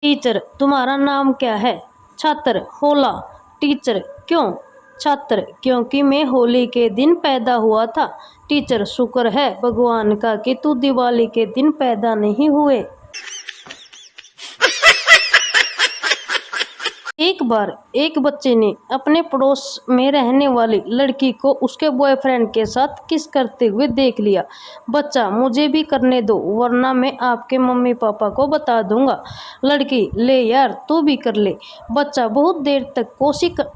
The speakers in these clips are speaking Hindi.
टीचर, तुम्हारा नाम क्या है? छात्र, होला। टीचर, क्यों? छात्र, क्योंकि मैं होली के दिन पैदा हुआ था। टीचर, शुक्र है भगवान का कि तू दिवाली के दिन पैदा नहीं हुए। एक बार एक बच्चे ने अपने पड़ोस में रहने वाली लड़की को उसके बॉयफ्रेंड के साथ किस करते हुए देख लिया। बच्चा, मुझे भी करने दो वरना मैं आपके मम्मी पापा को बता दूंगा। लड़की, ले यार तू भी कर ले। बच्चा बहुत देर तक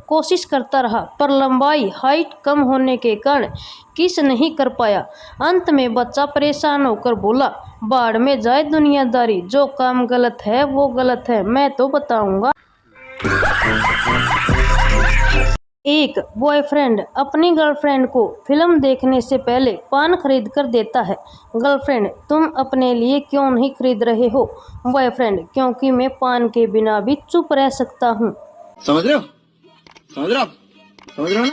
कोशिश करता रहा पर लंबाई हाइट कम होने के कारण किस नहीं कर पाया। अंत में बच्चा परेशान होकर बोला, बाढ़ में जाए दुनियादारी, जो काम गलत है वो गलत है, मैं तो बताऊंगा। एक बॉयफ्रेंड अपनी गर्लफ्रेंड को फिल्म देखने से पहले पान खरीद कर देता है। गर्लफ्रेंड, तुम अपने लिए क्यों नहीं खरीद रहे हो? बॉयफ्रेंड, क्योंकि मैं पान के बिना भी चुप रह सकता हूँ। समझ रहे हो? समझ रहे हो? समझ रहे हो ना?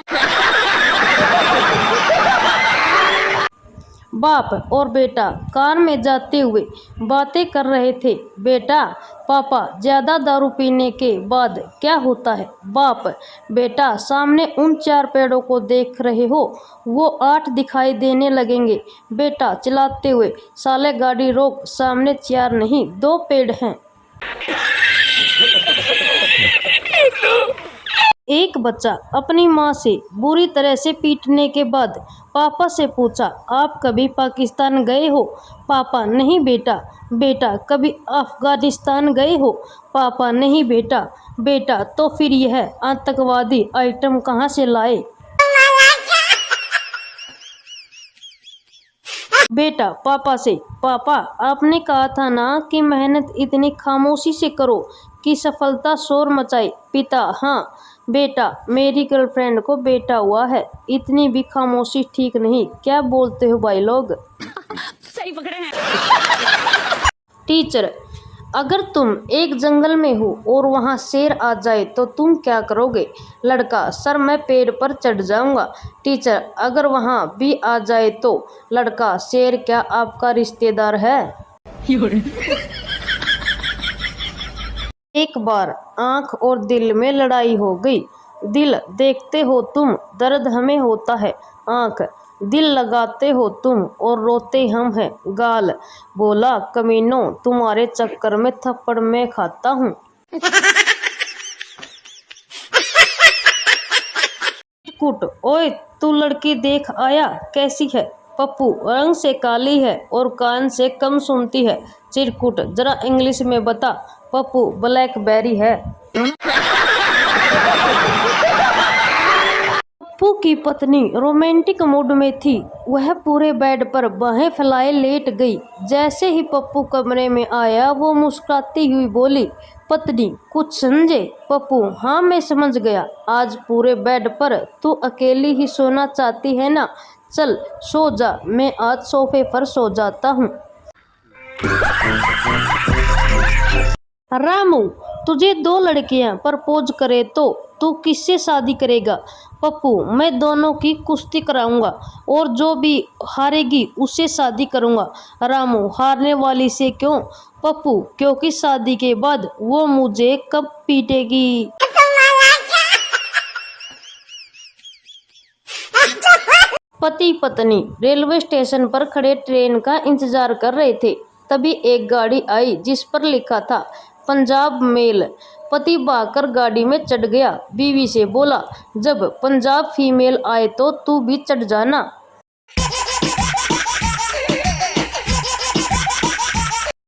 बाप और बेटा कार में जाते हुए बातें कर रहे थे। बेटा, पापा, ज्यादा दारू पीने के बाद क्या होता है? बाप, बेटा, सामने उन 4 पेड़ों को देख रहे हो, वो 8 दिखाई देने लगेंगे। बेटा चिल्लाते हुए, साले गाड़ी रोक, सामने 4 नहीं 2 पेड़ हैं। एक बच्चा अपनी माँ से बुरी तरह से पीटने के बाद पापा से पूछा, आप कभी पाकिस्तान गए हो? पापा, नहीं बेटा। बेटा, कभी अफगानिस्तान गए हो? पापा, नहीं बेटा। बेटा, तो फिर यह आतंकवादी आइटम कहाँ से लाए? बेटा पापा से, पापा, आपने कहा था ना कि मेहनत इतनी खामोशी से करो कि सफलता शोर मचाए। पिता, हाँ बेटा, मेरी गर्लफ्रेंड को बेटा हुआ है, इतनी भी खामोशी ठीक नहीं। क्या बोलते हो भाई लोग? सही पकड़े हैं। टीचर, अगर तुम एक जंगल में हो और वहाँ शेर आ जाए तो तुम क्या करोगे? लड़का, सर मैं पेड़ पर चढ़ जाऊंगा। टीचर, अगर वहाँ भी आ जाए तो? लड़का, शेर क्या आपका रिश्तेदार है? एक बार आँख और दिल में लड़ाई हो गई। दिल, देखते हो तुम, दर्द हमें होता है। आँख, दिल लगाते हो तुम और रोते हम हैं। गाल, बोला, कमीनों, तुम्हारे चक्कर में थप्पड़ मैं खाता हूँ। कुट, ओए तू लड़की देख आया, कैसी है? पप्पू, रंग से काली है और कान से कम सुनती है। चिरकुट, जरा इंग्लिश में बता। पप्पू, ब्लैकबेरी है। पप्पू की पत्नी रोमांटिक मूड में थी। वह पूरे बेड पर बाहें फैलाए लेट गई। जैसे ही पप्पू कमरे में आया वो मुस्कुराती हुई बोली, पत्नी, कुछ समझे? पप्पू, हाँ मैं समझ गया। आज पूरे बेड पर तू अकेली ही सोना चाहती है ना? चल सो जा, मैं आज सोफे पर सो जाता हूँ। रामू, तुझे 2 लड़कियां प्रपोज करे तो तू किससे शादी करेगा? पप्पू, मैं दोनों की कुश्ती कराऊंगा और जो भी हारेगी उससे शादी करूंगा। रामू, हारने वाली से क्यों? पप्पू, क्योंकि शादी के बाद वो मुझे कब पीटेगी। पति पत्नी रेलवे स्टेशन पर खड़े ट्रेन का इंतजार कर रहे थे। तभी एक गाड़ी आई जिस पर लिखा था पंजाब मेल। पति भागकर गाड़ी में चढ़ गया। बीवी से बोला, जब पंजाब फीमेल आए तो तू भी चढ़ जाना।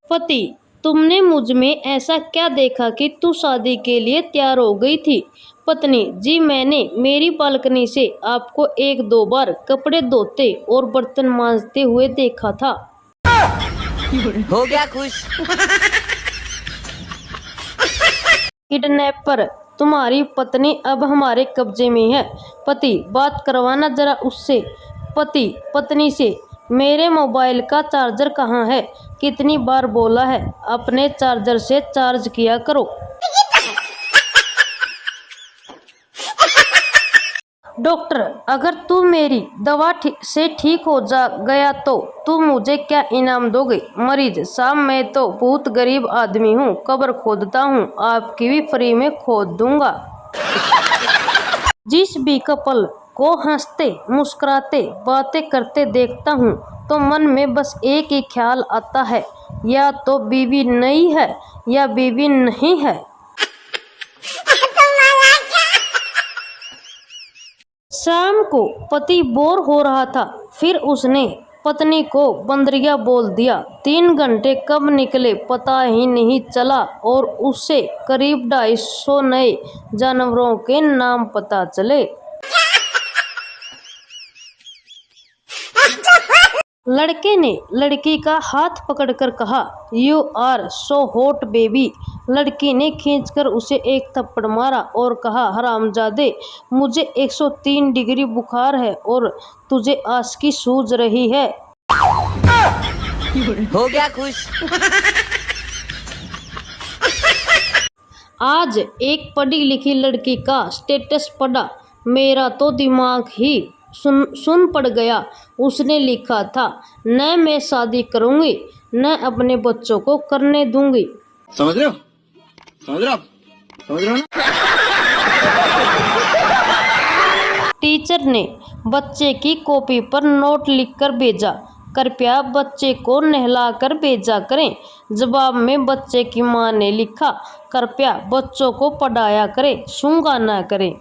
पति, तुमने मुझ में ऐसा क्या देखा कि तू शादी के लिए तैयार हो गई थी? पत्नी, जी मैंने मेरी बालकनी से आपको 1-2 बार कपड़े धोते और बर्तन मांजते हुए देखा था। हो गया खुश। किडनैपर, तुम्हारी पत्नी अब हमारे कब्जे में है। पति, बात करवाना जरा उससे। पति पत्नी से, मेरे मोबाइल का चार्जर कहाँ है? कितनी बार बोला है अपने चार्जर से चार्ज किया करो। डॉक्टर, अगर तू मेरी दवा से ठीक हो जा गया तो तू मुझे क्या इनाम दोगे? मरीज साहब, मैं तो बहुत गरीब आदमी हूँ, कब्र खोदता हूँ, आपकी भी फ्री में खोद दूंगा। जिस भी कपल को हंसते मुस्कुराते बातें करते देखता हूँ तो मन में बस एक ही ख्याल आता है, या तो बीवी नई है या बीवी नहीं है। शाम को पति बोर हो रहा था, फिर उसने पत्नी को बंदरिया बोल दिया। 3 घंटे कब निकले पता ही नहीं चला और उसे करीब 250 नए जानवरों के नाम पता चले। लड़के ने लड़की का हाथ पकड़कर कहा, you are so hot baby. लड़की ने खींचकर उसे एक थप्पड़ मारा और कहा, हरामजादे, मुझे 103 डिग्री बुखार है और तुझे आशिकी सूझ रही है। हो गया खुश। आज एक पढ़ी लिखी लड़की का स्टेटस पढ़ा, मेरा तो दिमाग ही सुन पड़ गया। उसने लिखा था, न मैं शादी करूंगी न अपने बच्चों को करने दूंगी। समझ रहे हो? समझ रहे हो? समझ रहे हो ना? टीचर ने बच्चे की कॉपी पर नोट लिखकर भेजा, कृपया बच्चे को नहलाकर भेजा करें। जवाब में बच्चे की मां ने लिखा, कृपया बच्चों को पढ़ाया करें, सूंगा ना करें।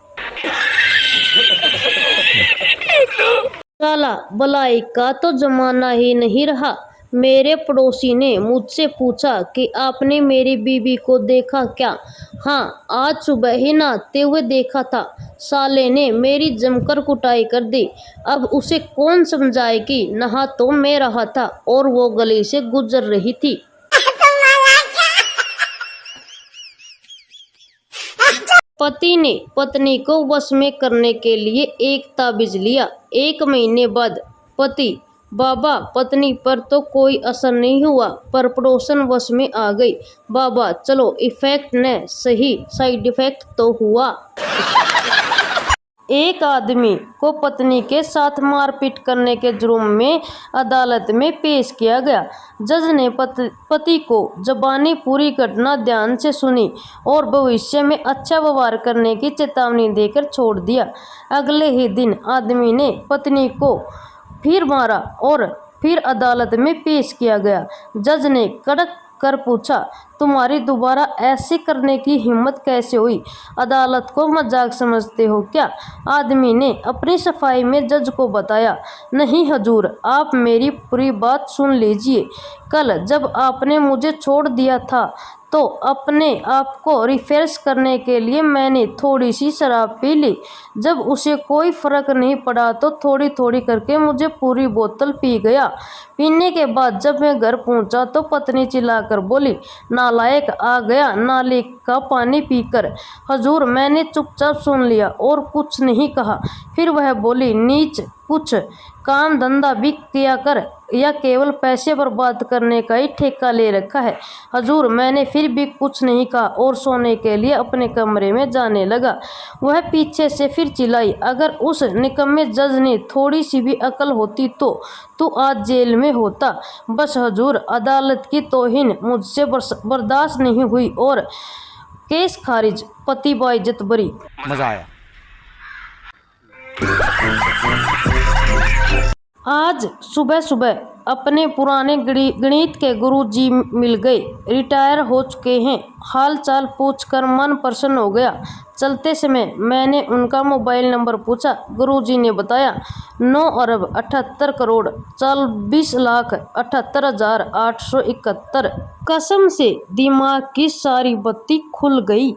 साला भलाई का तो जमाना ही नहीं रहा। मेरे पड़ोसी ने मुझसे पूछा कि आपने मेरी बीवी को देखा क्या? हाँ, आज सुबह ही नहाते हुए देखा था। साले ने मेरी जमकर कुटाई कर दी। अब उसे कौन समझाए कि नहा तो मैं रहा था और वो गली से गुजर रही थी। पति ने पत्नी को वश में करने के लिए एक ताबीज लिया। 1 महीने बाद पति, बाबा, पत्नी पर तो कोई असर नहीं हुआ पर पड़ोसन वश में आ गई। बाबा, चलो इफेक्ट न सही, साइड इफेक्ट तो हुआ। एक आदमी को पत्नी के साथ मारपीट करने के जुर्म में अदालत में पेश किया गया। जज ने पति को जबानी पूरी घटना ध्यान से सुनी और भविष्य में अच्छा व्यवहार करने की चेतावनी देकर छोड़ दिया। अगले ही दिन आदमी ने पत्नी को फिर मारा और फिर अदालत में पेश किया गया। जज ने कड़क कर पूछा, तुम्हारी दोबारा ऐसे करने की हिम्मत कैसे हुई? अदालत को मजाक समझते हो क्या? आदमी ने अपनी सफाई में जज को बताया, नहीं हजूर, आप मेरी पूरी बात सुन लीजिए। कल जब आपने मुझे छोड़ दिया था तो अपने आप को रिफ्रेश करने के लिए मैंने थोड़ी सी शराब पी ली। जब उसे कोई फ़र्क नहीं पड़ा तो थोड़ी थोड़ी करके मुझे पूरी बोतल पी गया। पीने के बाद जब मैं घर पहुंचा तो पत्नी चिल्लाकर बोली, नालायक, आ गया नाले का पानी पीकर। हजूर, मैंने चुपचाप सुन लिया और कुछ नहीं कहा। फिर वह बोली, नीच, कुछ काम धंधा भी किया कर या केवल पैसे बर्बाद करने का ही ठेका ले रखा है? हजूर, मैंने फिर भी कुछ नहीं कहा और सोने के लिए अपने कमरे में जाने लगा। वह पीछे से फिर चिल्लाई, अगर उस निकम्मे जज ने थोड़ी सी भी अकल होती तो तू आज जेल में होता। बस हजूर, अदालत की तौहीन मुझसे बर्दाश्त नहीं हुई और केस खारिज। पति बाइज्जत बरी। मजा आया। आज सुबह सुबह अपने पुराने गणित के गुरुजी मिल गए। रिटायर हो चुके हैं। हाल चाल पूछकर मन प्रसन्न हो गया। चलते समय मैंने उनका मोबाइल नंबर पूछा। गुरुजी ने बताया, 9 अरब 78 करोड़ 24 लाख 78,871। कसम से दिमाग की सारी बत्ती खुल गई।